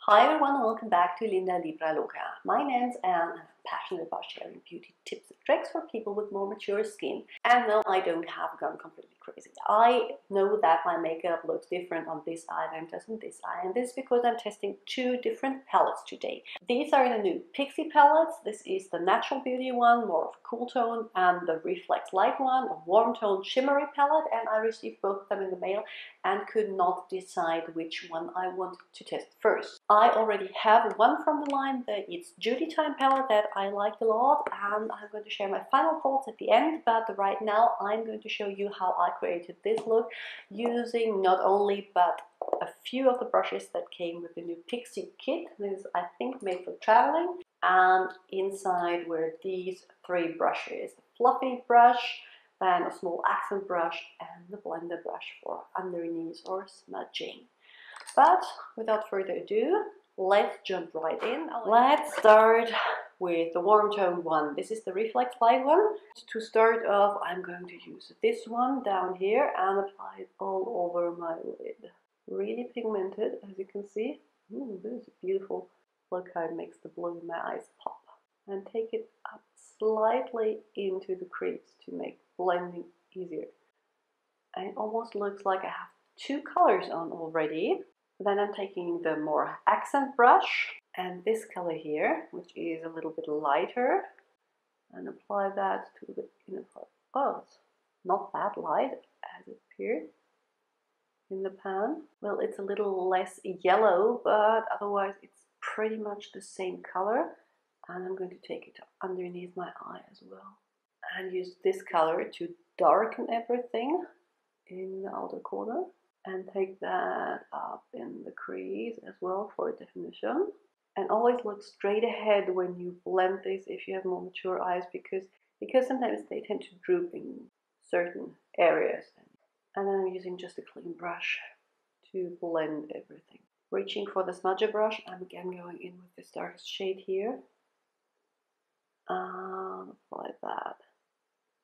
Hi everyone and welcome back to Linda Libra Loca. My name's Anne and I'm passionate about sharing beauty tips and tricks for people with more mature skin. And no, I don't have gone completely crazy. I know that my makeup looks different on this eye than it does on this eye, and this is because I'm testing two different palettes today. These are the new Pixi palettes. This is the Natural Beauty one, more of a cool tone, and the Reflex Light one, a warm tone shimmery palette, and I received both of them in the mail and could not decide which one I wanted to test first. I already have one from the line, it's Judy Time palette that I liked a lot, and I'm going to share my final thoughts at the end, but right now I'm going to show you how I created this look using not only but a few of the brushes that came with the new Pixi kit. This is, I think, made for traveling, and inside were these three brushes: the fluffy brush, then a small accent brush, and the blender brush for underneath or smudging. But without further ado, let's jump right in. Let's start with the warm tone one. This is the Reflex Light one. To start off, I'm going to use this one down here and apply it all over my lid. Really pigmented, as you can see. This is beautiful. Look how it makes the blue in my eyes pop. And take it up slightly into the crease to make blending easier. And it almost looks like I have two colors on already. Then I'm taking the more accent brush and this color here, which is a little bit lighter, and apply that to the inner part. Oh, it's not that light as it appeared in the pan. Well, it's a little less yellow, but otherwise it's pretty much the same color. And I'm going to take it underneath my eye as well and use this color to darken everything in the outer corner. And take that up in the crease as well for definition. And always look straight ahead when you blend this if you have more mature eyes, because sometimes they tend to droop in certain areas. And then I'm using just a clean brush to blend everything. Reaching for the smudger brush, I'm again going in with this darkest shade here. Apply that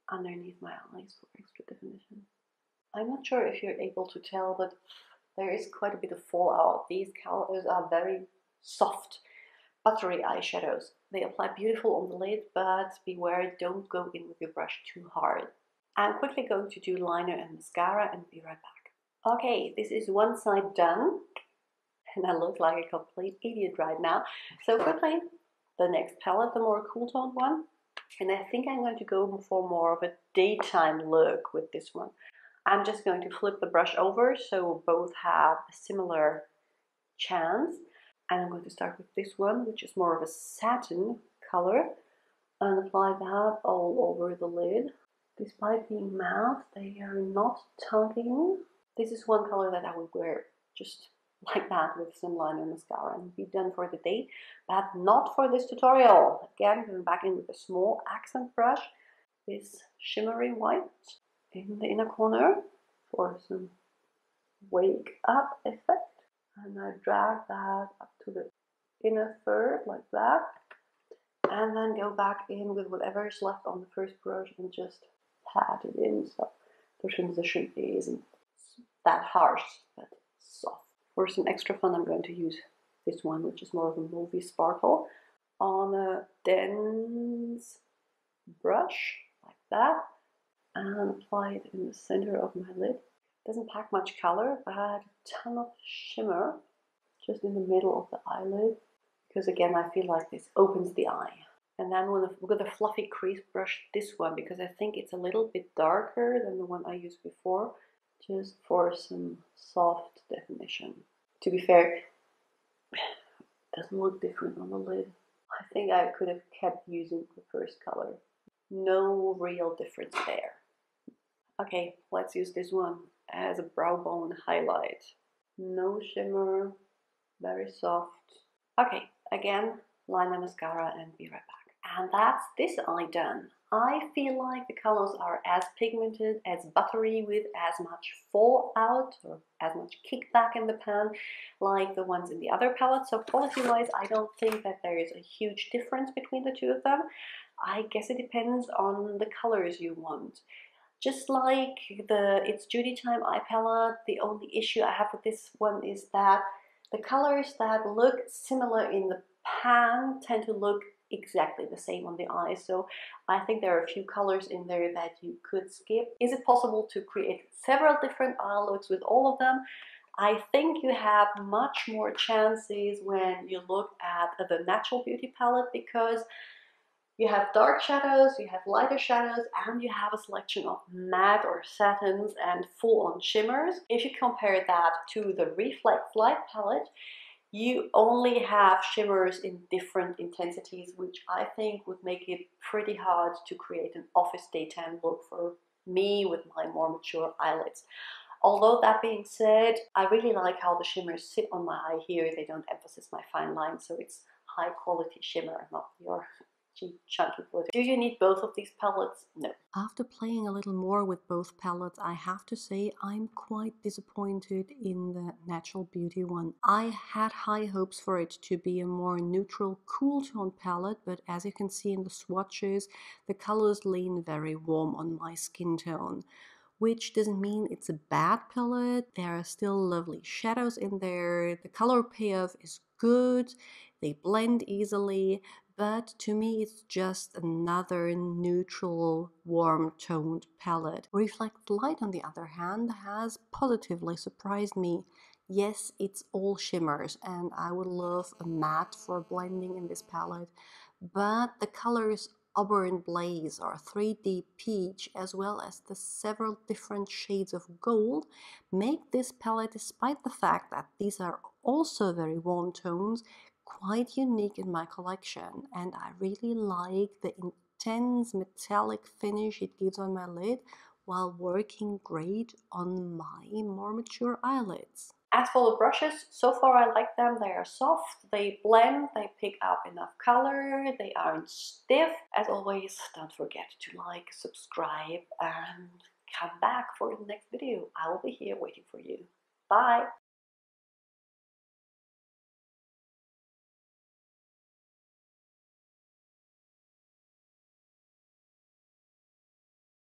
underneath my eyes for extra definition. I'm not sure if you're able to tell, but there is quite a bit of fallout. These colors are very soft, buttery eyeshadows. They apply beautiful on the lid, but beware, don't go in with your brush too hard. I'm quickly going to do liner and mascara and be right back. Okay, this is one side done, and I look like a complete idiot right now. So quickly, the next palette, the more cool tone one, and I think I'm going to go for more of a daytime look with this one. I'm just going to flip the brush over so both have a similar chance. And I'm going to start with this one, which is more of a satin color, and apply that all over the lid. Despite being matte, they are not tugging. This is one color that I would wear just like that with some liner and mascara and be done for the day, but not for this tutorial. Again, going back in with a small accent brush, this shimmery white in the inner corner for some wake up effect, and I drag that up to the inner third like that, and then go back in with whatever is left on the first brush and just pat it in so the transition isn't that harsh but soft. For some extra fun, I'm going to use this one, which is more of a movie sparkle, on a dense brush like that, and apply it in the center of my lid. Doesn't pack much color, but a ton of shimmer just in the middle of the eyelid, because again I feel like this opens the eye. And then with a fluffy crease brush, this one, because I think it's a little bit darker than the one I used before, just for some soft definition. To be fair, it doesn't look different on the lid. I think I could have kept using the first color. No real difference there. Okay, let's use this one as a brow bone highlight. No shimmer, very soft. Okay, again, liner, mascara, and be right back. And that's this eye done. I feel like the colors are as pigmented, as buttery, with as much fallout or as much kickback in the pan like the ones in the other palettes. So quality-wise, I don't think that there is a huge difference between the two of them. I guess it depends on the colors you want. Just like It's Judy Time eye palette, the only issue I have with this one is that The colors that look similar in the pan tend to look exactly the same on the eye, so I think there are a few colors in there that you could skip. Is it possible to create several different eye looks with all of them? I think you have much more chances when you look at the Natural Beauty palette, because you have dark shadows, you have lighter shadows, and you have a selection of matte or satins and full-on shimmers. If you compare that to the Reflex Light palette, you only have shimmers in different intensities, which I think would make it pretty hard to create an office daytime look for me with my more mature eyelids. Although that being said, I really like how the shimmers sit on my eye here. They don't emphasize my fine lines, so it's high quality shimmer, not your cheap chunky glitter. Do you need both of these palettes? No. After playing a little more with both palettes, I have to say I'm quite disappointed in the Natural Beauty one. I had high hopes for it to be a more neutral, cool tone palette, but as you can see in the swatches, the colors lean very warm on my skin tone. Which doesn't mean it's a bad palette. There are still lovely shadows in there. The color payoff is good. They blend easily. But to me, it's just another neutral, warm-toned palette. Reflect Light, on the other hand, has positively surprised me. Yes, it's all shimmers, and I would love a matte for blending in this palette, but the colors Auburn Blaze or 3D Peach, as well as the several different shades of gold, make this palette, despite the fact that these are also very warm tones, quite unique in my collection. And I really like the intense metallic finish it gives on my lid while working great on my more mature eyelids. As for the brushes, so far I like them. They are soft, they blend, they pick up enough color, they aren't stiff. As always, don't forget to like, subscribe, and come back for the next video. I will be here waiting for you. Bye!